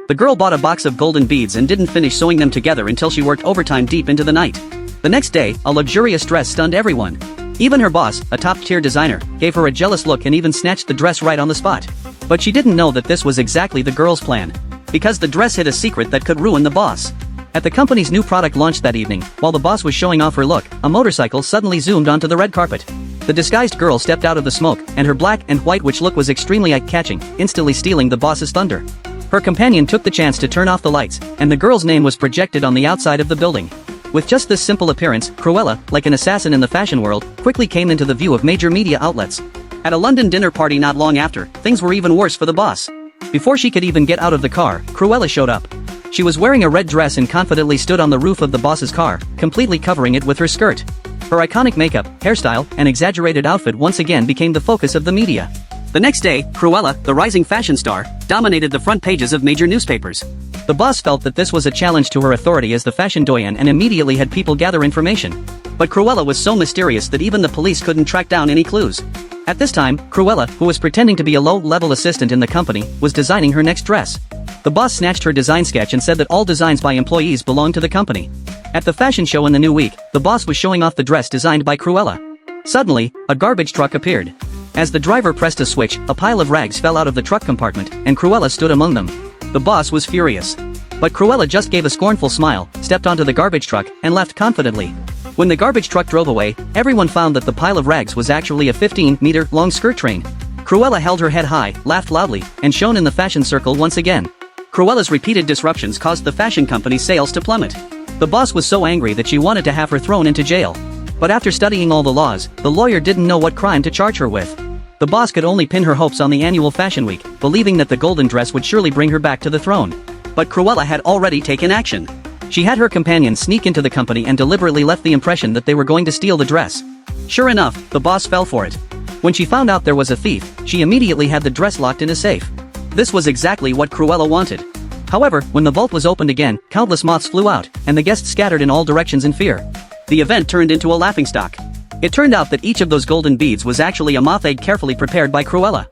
The girl bought a box of golden beads and didn't finish sewing them together until she worked overtime deep into the night. The next day, a luxurious dress stunned everyone. Even her boss, a top-tier designer, gave her a jealous look and even snatched the dress right on the spot. But she didn't know that this was exactly the girl's plan. Because the dress hid a secret that could ruin the boss. At the company's new product launch that evening, while the boss was showing off her look, a motorcycle suddenly zoomed onto the red carpet. The disguised girl stepped out of the smoke, and her black and white witch look was extremely eye-catching, instantly stealing the boss's thunder. Her companion took the chance to turn off the lights, and the girl's name was projected on the outside of the building. With just this simple appearance, Cruella, like an assassin in the fashion world, quickly came into the view of major media outlets. At a London dinner party not long after, things were even worse for the boss. Before she could even get out of the car, Cruella showed up. She was wearing a red dress and confidently stood on the roof of the boss's car, completely covering it with her skirt. Her iconic makeup, hairstyle, and exaggerated outfit once again became the focus of the media. The next day, Cruella, the rising fashion star, dominated the front pages of major newspapers. The boss felt that this was a challenge to her authority as the fashion doyen and immediately had people gather information. But Cruella was so mysterious that even the police couldn't track down any clues. At this time, Cruella, who was pretending to be a low-level assistant in the company, was designing her next dress. The boss snatched her design sketch and said that all designs by employees belonged to the company. At the fashion show in the new week, the boss was showing off the dress designed by Cruella. Suddenly, a garbage truck appeared. As the driver pressed a switch, a pile of rags fell out of the truck compartment, and Cruella stood among them. The boss was furious. But Cruella just gave a scornful smile, stepped onto the garbage truck, and left confidently. When the garbage truck drove away, everyone found that the pile of rags was actually a 15-meter-long skirt train. Cruella held her head high, laughed loudly, and shone in the fashion circle once again. Cruella's repeated disruptions caused the fashion company's sales to plummet. The boss was so angry that she wanted to have her thrown into jail. But after studying all the laws, the lawyer didn't know what crime to charge her with. The boss could only pin her hopes on the annual fashion week, believing that the golden dress would surely bring her back to the throne. But Cruella had already taken action. She had her companion sneak into the company and deliberately left the impression that they were going to steal the dress. Sure enough, the boss fell for it. When she found out there was a thief, she immediately had the dress locked in a safe. This was exactly what Cruella wanted. However, when the vault was opened again, countless moths flew out, and the guests scattered in all directions in fear. The event turned into a laughingstock. It turned out that each of those golden beads was actually a moth egg carefully prepared by Cruella.